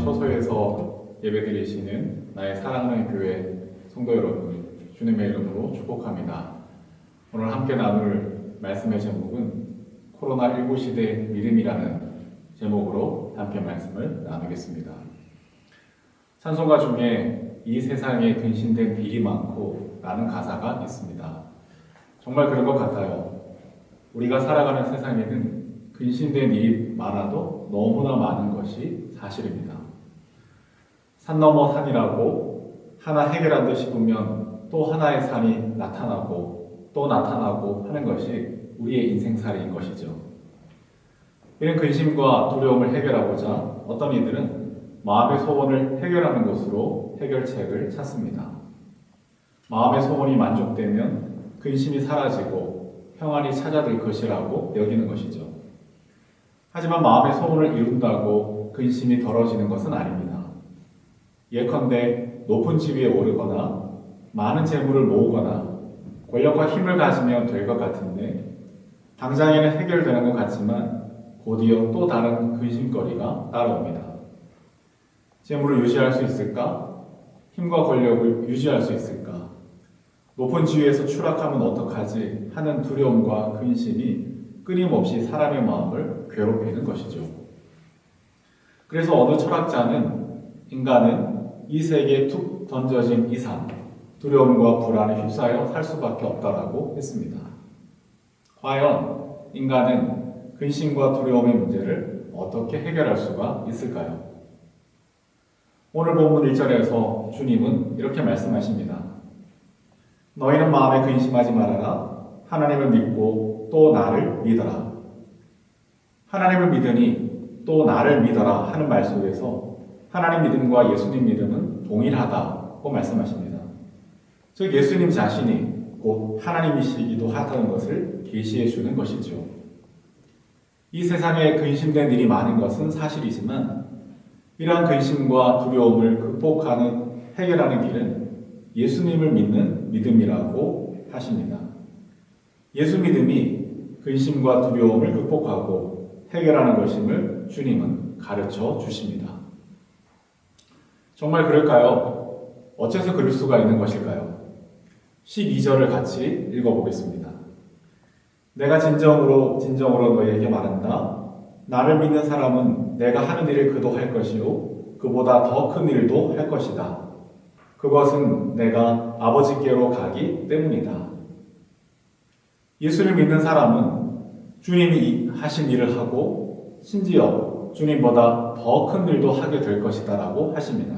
초소에서 예배드리시는 나의 사랑하는 교회 성도 여러분, 주님의 이름으로 축복합니다. 오늘 함께 나눌 말씀의 제목은 코로나19 시대 믿음이라는 제목으로 함께 말씀을 나누겠습니다. 찬송가 중에 이 세상에 근신된 일이 많고 라는 가사가 있습니다. 정말 그런 것 같아요. 우리가 살아가는 세상에는 근신된 일이 많아도 너무나 많은 것이 사실입니다. 산 넘어 산이라고 하나 해결한 듯 싶으면 또 하나의 산이 나타나고 또 나타나고 하는 것이 우리의 인생살이인 것이죠. 이런 근심과 두려움을 해결하고자 어떤 이들은 마음의 소원을 해결하는 것으로 해결책을 찾습니다. 마음의 소원이 만족되면 근심이 사라지고 평안이 찾아들 것이라고 여기는 것이죠. 하지만 마음의 소원을 이룬다고 근심이 덜어지는 것은 아닙니다. 예컨대 높은 지위에 오르거나 많은 재물을 모으거나 권력과 힘을 가지면 될 것 같은데 당장에는 해결되는 것 같지만 곧이어 또 다른 근심거리가 따라옵니다. 재물을 유지할 수 있을까? 힘과 권력을 유지할 수 있을까? 높은 지위에서 추락하면 어떡하지? 하는 두려움과 근심이 끊임없이 사람의 마음을 괴롭히는 것이죠. 그래서 어느 철학자는 인간은 이 세계에 툭 던져진 이상 두려움과 불안에 휩싸여 살 수밖에 없다라고 했습니다. 과연 인간은 근심과 두려움의 문제를 어떻게 해결할 수가 있을까요? 오늘 본문 1절에서 주님은 이렇게 말씀하십니다. 너희는 마음에 근심하지 말아라. 하나님을 믿고 또 나를 믿어라. 하나님을 믿으니 또 나를 믿어라 하는 말 속에서 하나님 믿음과 예수님 믿음은 동일하다고 말씀하십니다. 즉 예수님 자신이 곧 하나님이시기도 하다는 것을 계시해 주는 것이죠. 이 세상에 근심된 일이 많은 것은 사실이지만 이러한 근심과 두려움을 극복하는 해결하는 길은 예수님을 믿는 믿음이라고 하십니다. 예수 믿음이 근심과 두려움을 극복하고 해결하는 것임을 주님은 가르쳐 주십니다. 정말 그럴까요? 어째서 그럴 수가 있는 것일까요? 12절을 같이 읽어보겠습니다. 내가 진정으로 너희에게 말한다. 나를 믿는 사람은 내가 하는 일을 그도 할 것이요 그보다 더 큰 일도 할 것이다. 그것은 내가 아버지께로 가기 때문이다. 예수를 믿는 사람은 주님이 하신 일을 하고 심지어 주님보다 더 큰 일도 하게 될 것이다 라고 하십니다.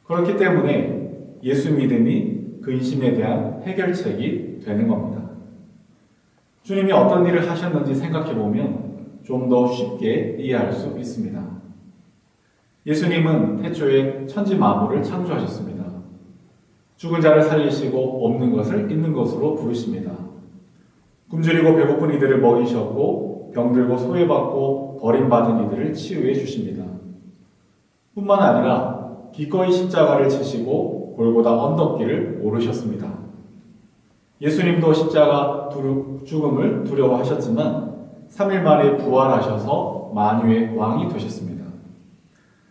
그렇기 때문에 예수 믿음이 근심에 대한 해결책이 되는 겁니다. 주님이 어떤 일을 하셨는지 생각해보면 좀 더 쉽게 이해할 수 있습니다. 예수님은 태초에 천지 만물을 창조하셨습니다. 죽은 자를 살리시고 없는 것을 있는 것으로 부르십니다. 굶주리고 배고픈 이들을 먹이셨고 병들고 소외받고 버림받은 이들을 치유해 주십니다. 뿐만 아니라 기꺼이 십자가를 지시고 골고다 언덕길을 오르셨습니다. 예수님도 십자가 죽음을 두려워하셨지만 3일 만에 부활하셔서 만유의 왕이 되셨습니다.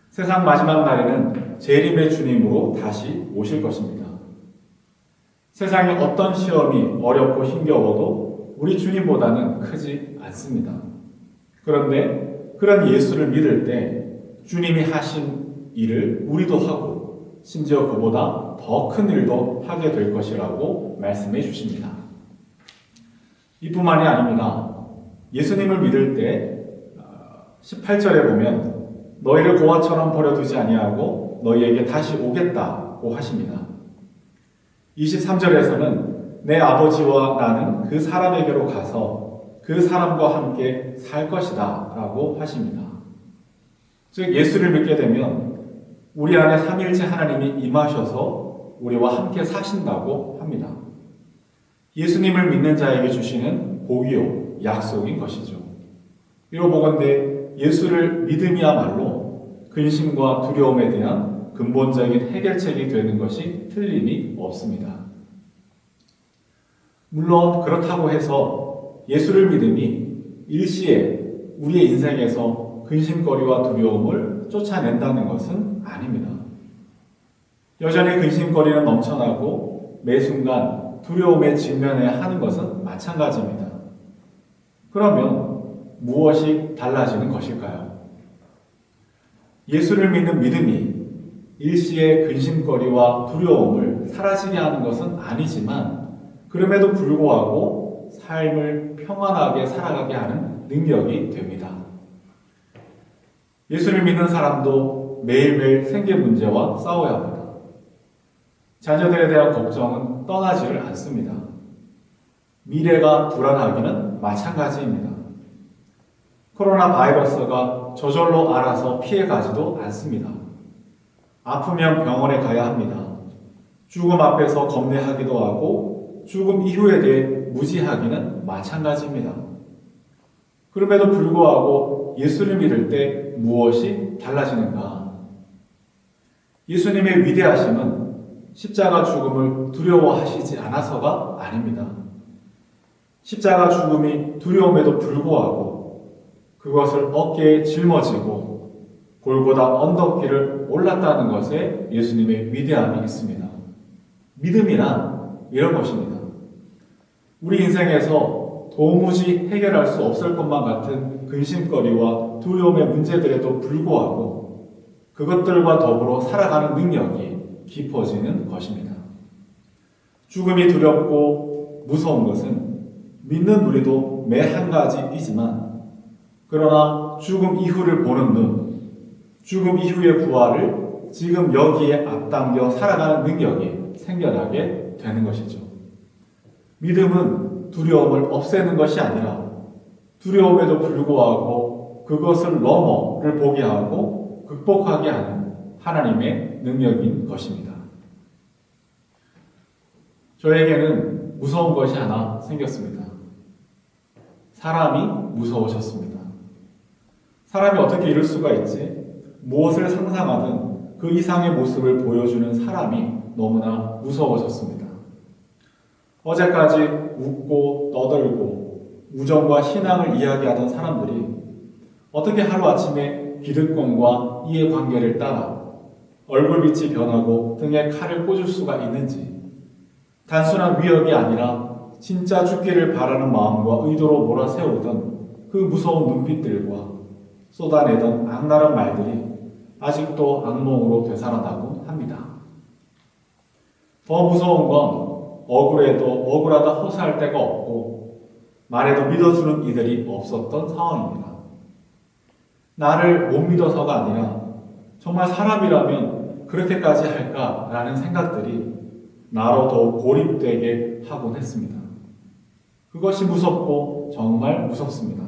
세상 마지막 날에는 재림의 주님으로 다시 오실 것입니다. 세상의 어떤 시험이 어렵고 힘겨워도 우리 주님보다는 크지 않습니다. 그런데 그런 예수를 믿을 때 주님이 하신 일을 우리도 하고 심지어 그보다 더 큰 일도 하게 될 것이라고 말씀해 주십니다. 이뿐만이 아닙니다. 예수님을 믿을 때 18절에 보면 너희를 고아처럼 버려두지 아니하고 너희에게 다시 오겠다고 하십니다. 23절에서는 내 아버지와 나는 그 사람에게로 가서 그 사람과 함께 살 것이다 라고 하십니다. 즉 예수를 믿게 되면 우리 안에 삼위일체 하나님이 임하셔서 우리와 함께 사신다고 합니다. 예수님을 믿는 자에게 주시는 복이요 약속인 것이죠. 이로 보건대 예수를 믿음이야말로 근심과 두려움에 대한 근본적인 해결책이 되는 것이 틀림이 없습니다. 물론 그렇다고 해서 예수를 믿음이 일시에 우리의 인생에서 근심거리와 두려움을 쫓아낸다는 것은 아닙니다. 여전히 근심거리는 넘쳐나고 매 순간 두려움에 직면해야 하는 것은 마찬가지입니다. 그러면 무엇이 달라지는 것일까요? 예수를 믿는 믿음이 일시의 근심거리와 두려움을 사라지게 하는 것은 아니지만 그럼에도 불구하고 삶을 평안하게 살아가게 하는 능력이 됩니다. 예수를 믿는 사람도 매일매일 생계 문제와 싸워야 합니다. 자녀들에 대한 걱정은 떠나지를 않습니다. 미래가 불안하기는 마찬가지입니다. 코로나 바이러스가 저절로 알아서 피해가지도 않습니다. 아프면 병원에 가야 합니다. 죽음 앞에서 겁내하기도 하고 죽음 이후에 대해 무지하기는 마찬가지입니다. 그럼에도 불구하고 예수를 믿을 때 무엇이 달라지는가? 예수님의 위대하심은 십자가 죽음을 두려워하시지 않아서가 아닙니다. 십자가 죽음이 두려움에도 불구하고 그것을 어깨에 짊어지고 골고다 언덕길을 올랐다는 것에 예수님의 위대함이 있습니다. 믿음이란 이런 것입니다. 우리 인생에서 도무지 해결할 수 없을 것만 같은 근심거리와 두려움의 문제들에도 불구하고 그것들과 더불어 살아가는 능력이 깊어지는 것입니다. 죽음이 두렵고 무서운 것은 믿는 우리도 매 한 가지이지만 그러나 죽음 이후를 보는 눈, 죽음 이후의 부활을 지금 여기에 앞당겨 살아가는 능력이 생겨나게 되는 것이죠. 믿음은 두려움을 없애는 것이 아니라 두려움에도 불구하고 그것을 넘어를 보게 하고 극복하게 하는 하나님의 능력인 것입니다. 저에게는 무서운 것이 하나 생겼습니다. 사람이 무서워졌습니다. 사람이 어떻게 이럴 수가 있지? 무엇을 상상하든 그 이상의 모습을 보여주는 사람이 너무나 무서워졌습니다. 어제까지 웃고 떠들고 우정과 신앙을 이야기하던 사람들이 어떻게 하루아침에 기득권과 이해관계를 따라 얼굴빛이 변하고 등에 칼을 꽂을 수가 있는지 단순한 위협이 아니라 진짜 죽기를 바라는 마음과 의도로 몰아세우던 그 무서운 눈빛들과 쏟아내던 악랄한 말들이 아직도 악몽으로 되살아나곤 합니다. 더 무서운 건 억울해도 억울하다 호소할 데가 없고 말해도 믿어주는 이들이 없었던 상황입니다. 나를 못 믿어서가 아니라 정말 사람이라면 그렇게까지 할까라는 생각들이 나로 더욱 고립되게 하곤 했습니다. 그것이 무섭고 정말 무섭습니다.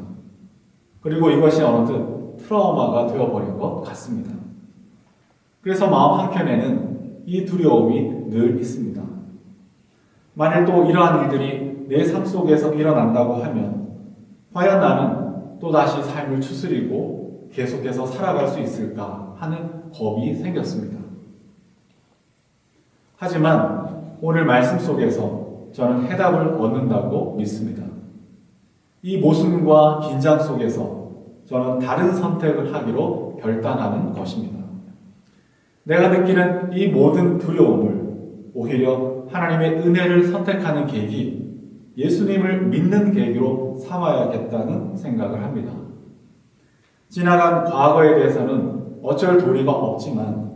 그리고 이것이 어느덧 트라우마가 되어버린 것 같습니다. 그래서 마음 한켠에는 이 두려움이 늘 있습니다. 만일 또 이러한 일들이 내 삶 속에서 일어난다고 하면 과연 나는 또다시 삶을 추스리고 계속해서 살아갈 수 있을까 하는 겁이 생겼습니다. 하지만 오늘 말씀 속에서 저는 해답을 얻는다고 믿습니다. 이 모순과 긴장 속에서 저는 다른 선택을 하기로 결단하는 것입니다. 내가 느끼는 이 모든 두려움을 오히려 하나님의 은혜를 선택하는 계기, 예수님을 믿는 계기로 삼아야겠다는 생각을 합니다. 지나간 과거에 대해서는 어쩔 도리가 없지만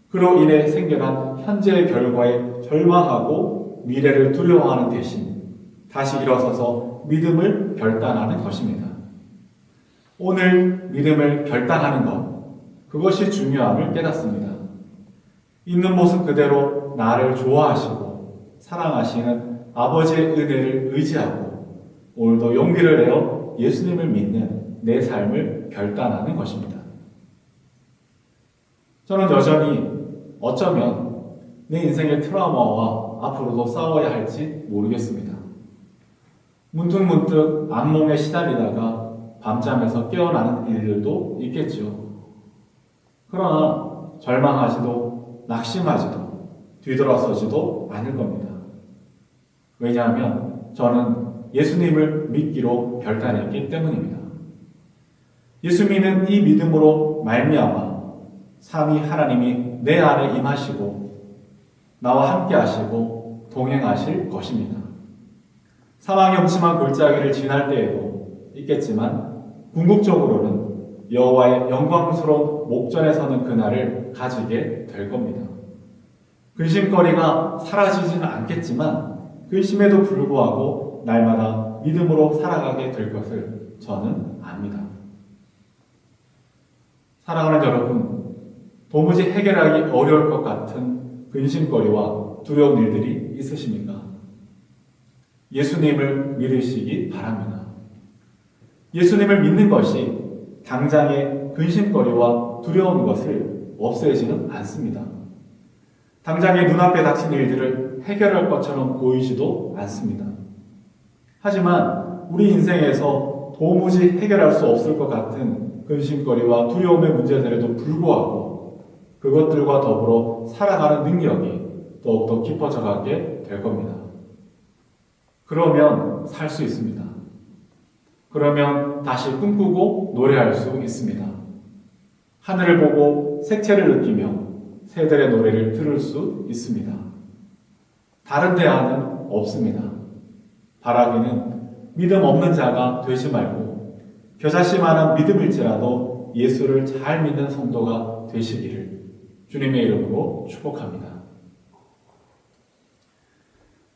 그로 인해 생겨난 현재의 결과에 절망하고 미래를 두려워하는 대신 다시 일어서서 믿음을 결단하는 것입니다. 오늘 믿음을 결단하는 것, 그것이 중요함을 깨닫습니다. 있는 모습 그대로 나를 좋아하시고 사랑하시는 아버지의 은혜를 의지하고 오늘도 용기를 내어 예수님을 믿는 내 삶을 결단하는 것입니다. 저는 여전히 어쩌면 내 인생의 트라우마와 앞으로도 싸워야 할지 모르겠습니다. 문득문득 악몽에 시달리다가 밤잠에서 깨어나는 일들도 있겠죠. 그러나 절망하지도 낙심하지도 뒤돌아서지도 않을 겁니다. 왜냐하면 저는 예수님을 믿기로 결단했기 때문입니다. 예수 믿는 이 믿음으로 말미암아 삼위 하나님이 내 안에 임하시고 나와 함께 하시고 동행하실 것입니다. 사망의 엄침한 골짜기를 지날 때에도 있겠지만 궁극적으로는 여호와의 영광스러운 목전에 서는 그날을 가지게 될 겁니다. 근심거리가 사라지지는 않겠지만 근심에도 불구하고 날마다 믿음으로 살아가게 될 것을 저는 압니다. 사랑하는 여러분, 도무지 해결하기 어려울 것 같은 근심거리와 두려운 일들이 있으십니까? 예수님을 믿으시기 바랍니다. 예수님을 믿는 것이 당장의 근심거리와 두려운 것을 없애지는 않습니다. 당장의 눈앞에 닥친 일들을 해결할 것처럼 보이지도 않습니다. 하지만 우리 인생에서 도무지 해결할 수 없을 것 같은 근심거리와 두려움의 문제들에도 불구하고 그것들과 더불어 살아가는 능력이 더욱더 깊어져 가게 될 겁니다. 그러면 살 수 있습니다. 그러면 다시 꿈꾸고 노래할 수 있습니다. 하늘을 보고 색채를 느끼며 새들의 노래를 들을 수 있습니다. 다른 대안은 없습니다. 바라기는 믿음 없는 자가 되지 말고 겨자씨만한 믿음일지라도 예수를 잘 믿는 성도가 되시기를 주님의 이름으로 축복합니다.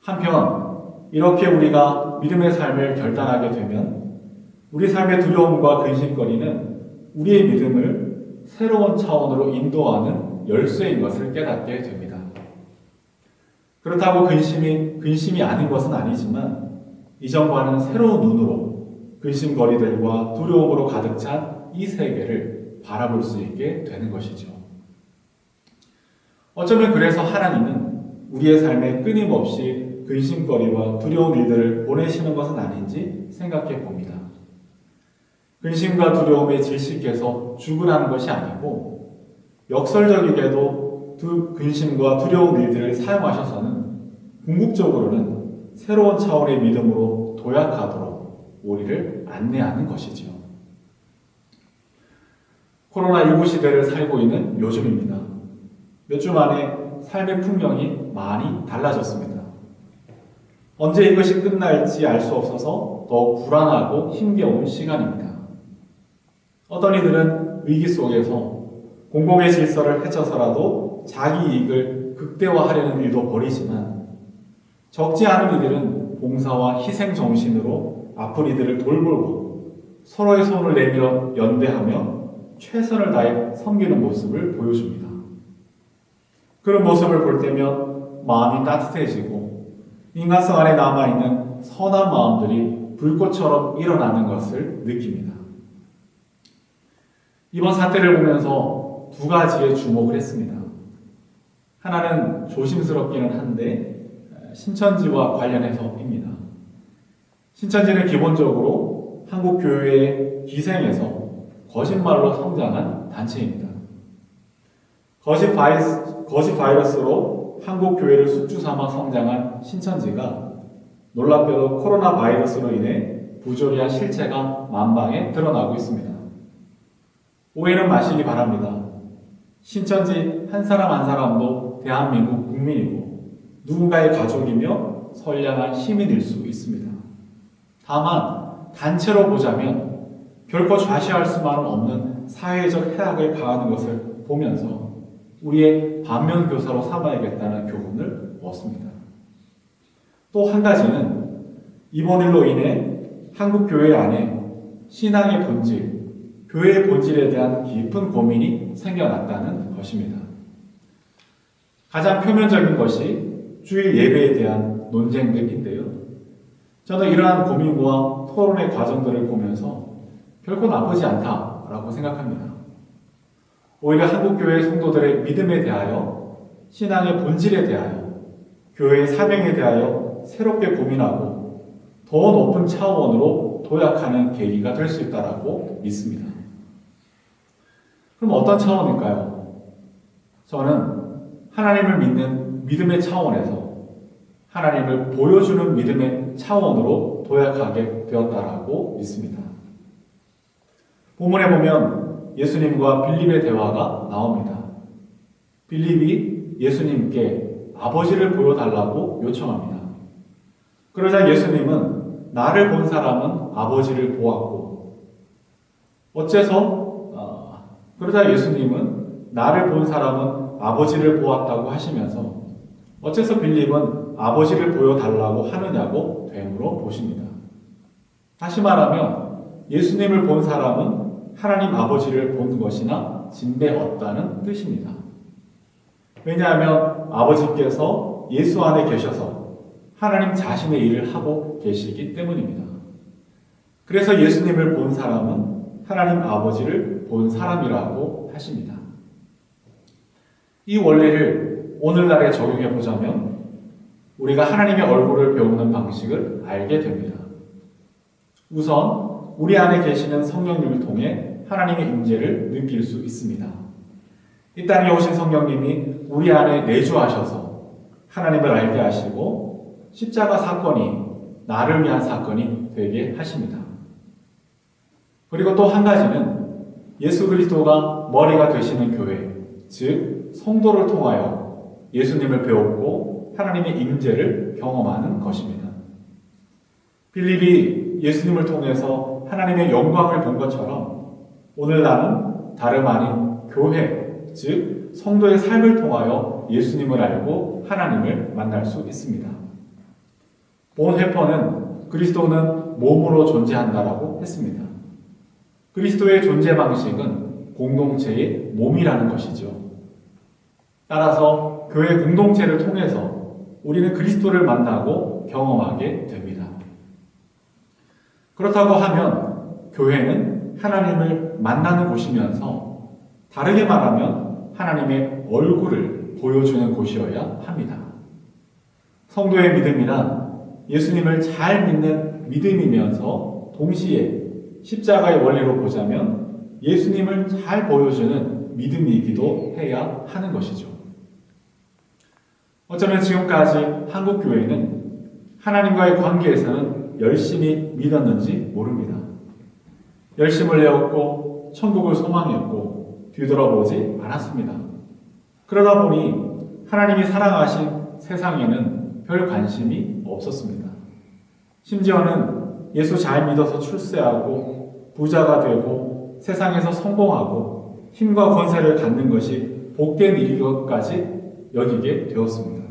한편 이렇게 우리가 믿음의 삶을 결단하게 되면 우리 삶의 두려움과 근심거리는 우리의 믿음을 새로운 차원으로 인도하는 열쇠인 것을 깨닫게 됩니다. 그렇다고 근심이 아닌 것은 아니지만 이전과는 새로운 눈으로 근심거리들과 두려움으로 가득 찬 이 세계를 바라볼 수 있게 되는 것이죠. 어쩌면 그래서 하나님은 우리의 삶에 끊임없이 근심거리와 두려운 일들을 보내시는 것은 아닌지 생각해 봅니다. 근심과 두려움에 질식해서 죽으라는 것이 아니고 역설적이게도 근심과 두려운 일들을 사용하셔서는 궁극적으로는 새로운 차원의 믿음으로 도약하도록 우리를 안내하는 것이지요. 코로나19 시대를 살고 있는 요즘입니다. 몇 주 만에 삶의 풍경이 많이 달라졌습니다. 언제 이것이 끝날지 알 수 없어서 더욱 불안하고 힘겨운 시간입니다. 어떤 이들은 위기 속에서 공공의 질서를 해쳐서라도 자기 이익을 극대화하려는 일도 벌이지만 적지 않은 이들은 봉사와 희생 정신으로 아픈 이들을 돌보고 서로의 손을 내밀어 연대하며 최선을 다해 섬기는 모습을 보여줍니다. 그런 모습을 볼 때면 마음이 따뜻해지고 인간성 안에 남아있는 선한 마음들이 불꽃처럼 일어나는 것을 느낍니다. 이번 사태를 보면서 두 가지에 주목을 했습니다. 하나는 조심스럽기는 한데 신천지와 관련해서입니다. 신천지는 기본적으로 한국 교회의 기생에서 거짓말로 성장한 단체입니다. 거짓 바이러스로 한국 교회를 숙주 삼아 성장한 신천지가 놀랍게도 코로나 바이러스로 인해 부조리한 실체가 만방에 드러나고 있습니다. 오해는 마시기 바랍니다. 신천지 한 사람 한 사람도 대한민국 국민이고 누군가의 가족이며 선량한 시민일 수 있습니다. 다만 단체로 보자면 결코 좌시할 수만은 없는 사회적 해악을 가하는 것을 보면서 우리의 반면교사로 삼아야겠다는 교훈을 얻습니다. 또 한 가지는 이번 일로 인해 한국 교회 안에 신앙의 본질, 교회의 본질에 대한 깊은 고민이 생겨났다는 것입니다. 가장 표면적인 것이 주일 예배에 대한 논쟁들인데요. 저는 이러한 고민과 토론의 과정들을 보면서 결코 나쁘지 않다라고 생각합니다. 오히려 한국교회 성도들의 믿음에 대하여, 신앙의 본질에 대하여, 교회의 사명에 대하여 새롭게 고민하고 더 높은 차원으로 도약하는 계기가 될 수 있다고 믿습니다. 그럼 어떤 차원일까요? 저는 하나님을 믿는 믿음의 차원에서 하나님을 보여주는 믿음의 차원으로 도약하게 되었다라고 믿습니다. 본문에 보면 예수님과 빌립의 대화가 나옵니다. 빌립이 예수님께 아버지를 보여달라고 요청합니다. 그러자 예수님은 나를 본 사람은 아버지를 보았고, 그러자 예수님은 나를 본 사람은 아버지를 보았다고 하시면서 어째서 빌립은 아버지를 보여달라고 하느냐고 되물어 보십니다. 다시 말하면 예수님을 본 사람은 하나님 아버지를 본 것이나 진배 없다는 뜻입니다. 왜냐하면 아버지께서 예수 안에 계셔서 하나님 자신의 일을 하고 계시기 때문입니다. 그래서 예수님을 본 사람은 하나님 아버지를 본 사람이라고 하십니다. 이 원리를 오늘날에 적용해 보자면 우리가 하나님의 얼굴을 배우는 방식을 알게 됩니다. 우선 우리 안에 계시는 성령님을 통해 하나님의 임재를 느낄 수 있습니다. 이 땅에 오신 성령님이 우리 안에 내주하셔서 하나님을 알게 하시고 십자가 사건이 나를 위한 사건이 되게 하십니다. 그리고 또 한 가지는 예수 그리스도가 머리가 되시는 교회, 즉 성도를 통하여 예수님을 배웠고 하나님의 임재를 경험하는 것입니다. 빌립이 예수님을 통해서 하나님의 영광을 본 것처럼 오늘 나는 다름 아닌 교회, 즉 성도의 삶을 통하여 예수님을 알고 하나님을 만날 수 있습니다. 본 회퍼는 그리스도는 몸으로 존재한다라고 했습니다. 그리스도의 존재 방식은 공동체의 몸이라는 것이죠. 따라서 교회 공동체를 통해서 우리는 그리스도를 만나고 경험하게 됩니다. 그렇다고 하면 교회는 하나님을 만나는 곳이면서 다르게 말하면 하나님의 얼굴을 보여주는 곳이어야 합니다. 성도의 믿음이란 예수님을 잘 믿는 믿음이면서 동시에 십자가의 원리로 보자면 예수님을 잘 보여주는 믿음이기도 해야 하는 것이죠. 어쩌면 지금까지 한국교회는 하나님과의 관계에서는 열심히 믿었는지 모릅니다. 열심을 내었고 천국을 소망했고 뒤돌아보지 않았습니다. 그러다 보니 하나님이 사랑하신 세상에는 별 관심이 없었습니다. 심지어는 예수 잘 믿어서 출세하고 부자가 되고 세상에서 성공하고 힘과 권세를 갖는 것이 복된 일인 것까지 여기게 되었습니다.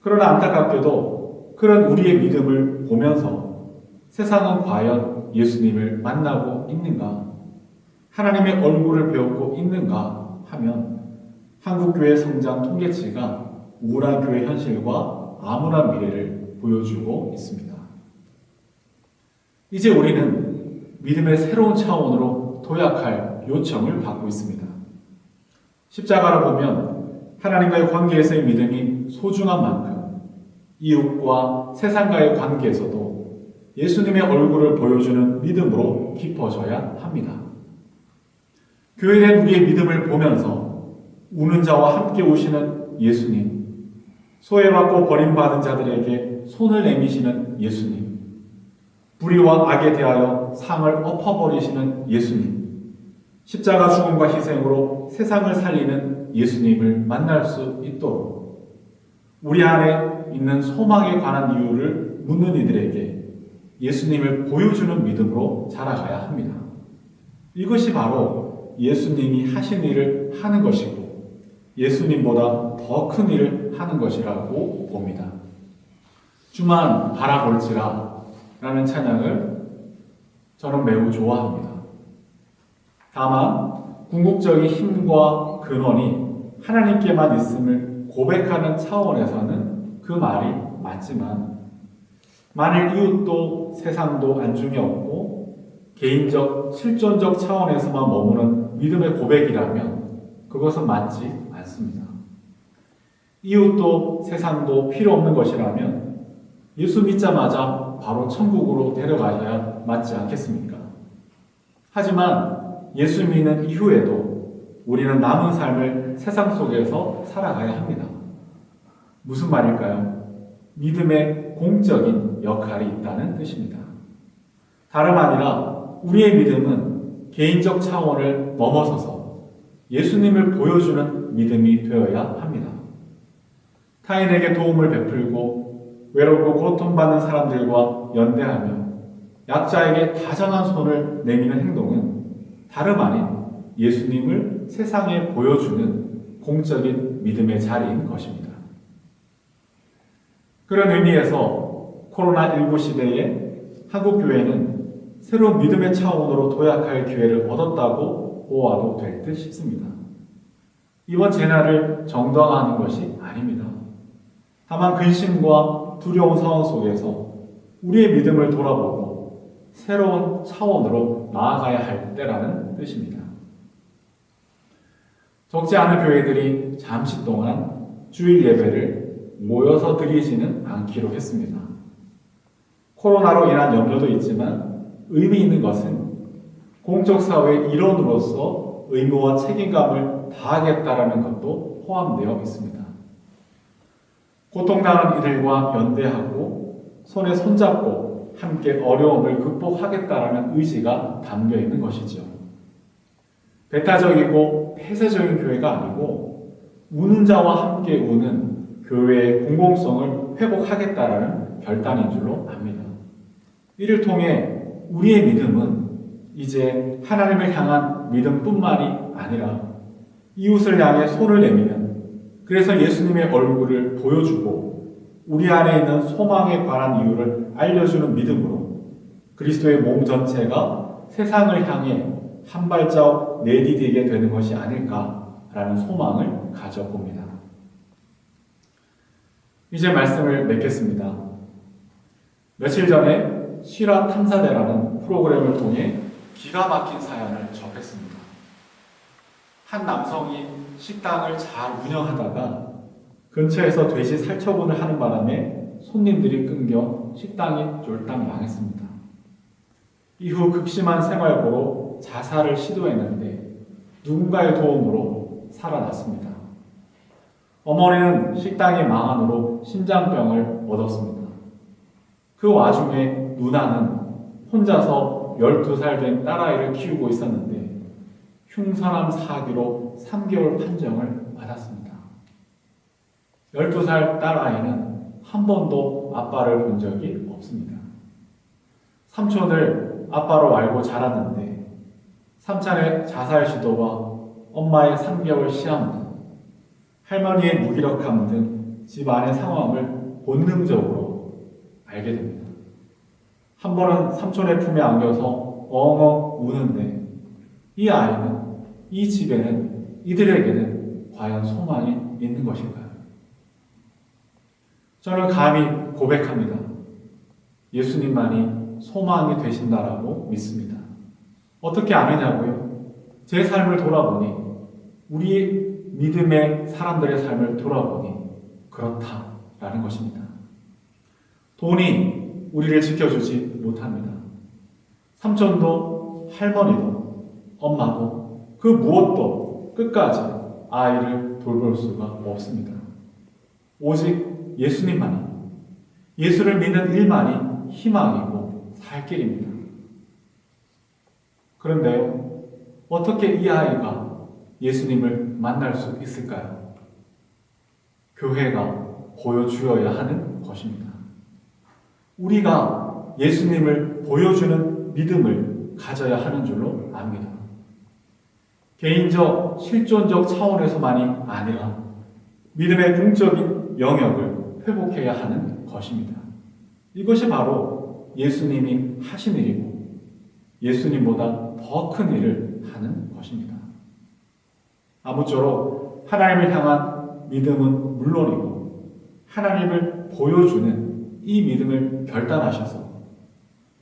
그러나 안타깝게도 그런 우리의 믿음을 보면서 세상은 과연 예수님을 만나고 있는가? 하나님의 얼굴을 배우고 있는가? 하면 한국교회 성장 통계치가 우울한 교회 현실과 암울한 미래를 보여주고 있습니다. 이제 우리는 믿음의 새로운 차원으로 도약할 요청을 받고 있습니다. 십자가를 보면 하나님과의 관계에서의 믿음이 소중한 만큼 이웃과 세상과의 관계에서도 예수님의 얼굴을 보여주는 믿음으로 깊어져야 합니다. 교회된 우리의 믿음을 보면서 우는 자와 함께 오시는 예수님, 소외받고 버림받은 자들에게 손을 내미시는 예수님, 불의와 악에 대하여 상을 엎어버리시는 예수님, 십자가 죽음과 희생으로 세상을 살리는 예수님을 만날 수 있도록 우리 안에 있는 소망에 관한 이유를 묻는 이들에게 예수님을 보여주는 믿음으로 자라가야 합니다. 이것이 바로 예수님이 하신 일을 하는 것이고 예수님보다 더 큰 일을 하는 것이라고 봅니다. 주만 바라볼지라 라는 찬양을 저는 매우 좋아합니다. 다만 궁극적인 힘과 근원이 하나님께만 있음을 고백하는 차원에서는 그 말이 맞지만 만일 이웃도 세상도 안중에 없고 개인적 실존적 차원에서만 머무는 믿음의 고백이라면 그것은 맞지 않습니다. 이웃도 세상도 필요 없는 것이라면 예수 믿자마자 바로 천국으로 데려가셔야 맞지 않겠습니까? 하지만 예수 믿는 이후에도 우리는 남은 삶을 세상 속에서 살아가야 합니다. 무슨 말일까요? 믿음의 공적인 역할이 있다는 뜻입니다. 다름 아니라 우리의 믿음은 개인적 차원을 넘어서서 예수님을 보여주는 믿음이 되어야 합니다. 타인에게 도움을 베풀고 외롭고 고통받는 사람들과 연대하며 약자에게 다정한 손을 내미는 행동은 다름 아닌 예수님을 세상에 보여주는 공적인 믿음의 자리인 것입니다. 그런 의미에서 코로나19 시대에 한국교회는 새로운 믿음의 차원으로 도약할 기회를 얻었다고 보아도 될 듯 싶습니다. 이번 재난을 정당화하는 것이 아닙니다. 다만 근심과 두려운 상황 속에서 우리의 믿음을 돌아보고 새로운 차원으로 나아가야 할 때라는 뜻입니다. 적지 않은 교회들이 잠시 동안 주일 예배를 모여서 드리지는 않기로 했습니다. 코로나로 인한 염려도 있지만 의미 있는 것은 공적사회의 일원으로서 의무와 책임감을 다하겠다라는 것도 포함되어 있습니다. 고통당한 이들과 연대하고 손에 손잡고 함께 어려움을 극복하겠다라는 의지가 담겨 있는 것이죠. 배타적이고 폐쇄적인 교회가 아니고 우는 자와 함께 우는 교회의 공공성을 회복하겠다라는 결단인 줄로 압니다. 이를 통해 우리의 믿음은 이제 하나님을 향한 믿음뿐만이 아니라 이웃을 향해 손을 내미는, 그래서 예수님의 얼굴을 보여주고 우리 안에 있는 소망에 관한 이유를 알려주는 믿음으로 그리스도의 몸 전체가 세상을 향해 한 발자국 내디디게 되는 것이 아닐까라는 소망을 가져봅니다. 이제 말씀을 맺겠습니다. 며칠 전에 실화 탐사대라는 프로그램을 통해 기가 막힌 사연을 접했습니다. 한 남성이 식당을 잘 운영하다가 근처에서 돼지 살처분을 하는 바람에 손님들이 끊겨 식당이 쫄딱 망했습니다. 이후 극심한 생활고로 자살을 시도했는데 누군가의 도움으로 살아났습니다. 어머니는 식당이 망한 후로 심장병을 얻었습니다. 그 와중에 누나는 혼자서 12살 된 딸아이를 키우고 있었는데 흉선암 사기로 3개월 판정을 받았습니다. 12살 딸아이는 한 번도 아빠를 본 적이 없습니다. 삼촌을 아빠로 알고 자랐는데 삼촌의 자살 시도와 엄마의 3개월 시험 등 할머니의 무기력함 등 집안의 상황을 본능적으로 알게 됩니다. 한 번은 삼촌의 품에 안겨서 엉엉 우는데 이 아이는, 이 집에는, 이들에게는 과연 소망이 있는 것일까요? 저는 감히 고백합니다. 예수님만이 소망이 되신다라고 믿습니다. 어떻게 아느냐고요? 제 삶을 돌아보니, 우리 믿음의 사람들의 삶을 돌아보니 그렇다라는 것입니다. 돈이 우리를 지켜주지 못합니다. 삼촌도 할머니도 엄마도 그 무엇도 끝까지 아이를 돌볼 수가 없습니다. 오직 예수님만이, 예수를 믿는 일만이 희망이고 살 길입니다. 그런데요, 어떻게 이 아이가 예수님을 만날 수 있을까요? 교회가 보여주어야 하는 것입니다. 우리가 예수님을 보여주는 믿음을 가져야 하는 줄로 압니다. 개인적, 실존적 차원에서만이 아니라 믿음의 공적인 영역을 회복해야 하는 것입니다. 이것이 바로 예수님이 하신 일이고 예수님보다 더 큰 일을 하는 것입니다. 아무쪼록 하나님을 향한 믿음은 물론이고 하나님을 보여주는 이 믿음을 결단하셔서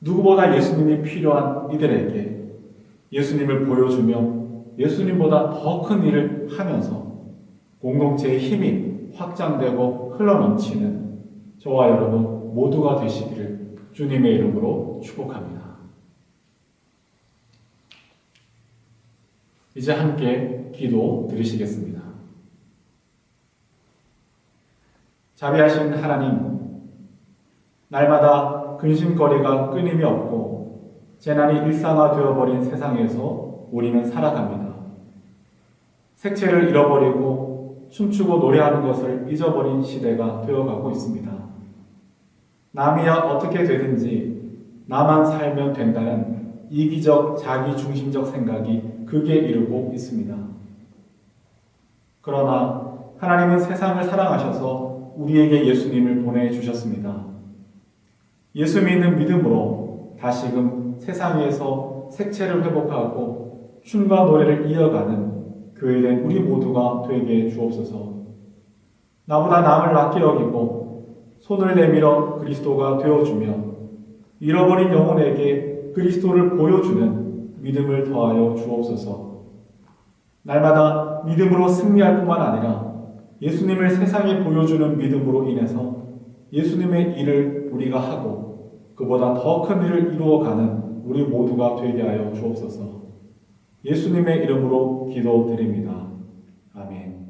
누구보다 예수님이 필요한 이들에게 예수님을 보여주며 예수님보다 더 큰 일을 하면서 공동체의 힘이 확장되고 흘러넘치는 저와 여러분 모두가 되시기를 주님의 이름으로 축복합니다. 이제 함께 기도 드리시겠습니다. 자비하신 하나님, 날마다 근심거리가 끊임이 없고 재난이 일상화되어버린 세상에서 우리는 살아갑니다. 색채를 잃어버리고 춤추고 노래하는 것을 잊어버린 시대가 되어가고 있습니다. 남이야 어떻게 되든지 나만 살면 된다는 이기적 자기중심적 생각이 극에 이르고 있습니다. 그러나 하나님은 세상을 사랑하셔서 우리에게 예수님을 보내주셨습니다. 예수 믿는 믿음으로 다시금 세상에서 색채를 회복하고 춤과 노래를 이어가는 교회된 우리 모두가 되게 주옵소서. 나보다 남을 낮게 여기고 손을 내밀어 그리스도가 되어주며 잃어버린 영혼에게 그리스도를 보여주는 믿음을 더하여 주옵소서. 날마다 믿음으로 승리할 뿐만 아니라 예수님을 세상에 보여주는 믿음으로 인해서 예수님의 일을 우리가 하고 그보다 더 큰 일을 이루어가는 우리 모두가 되게 하여 주옵소서. 예수님의 이름으로 기도드립니다. 아멘.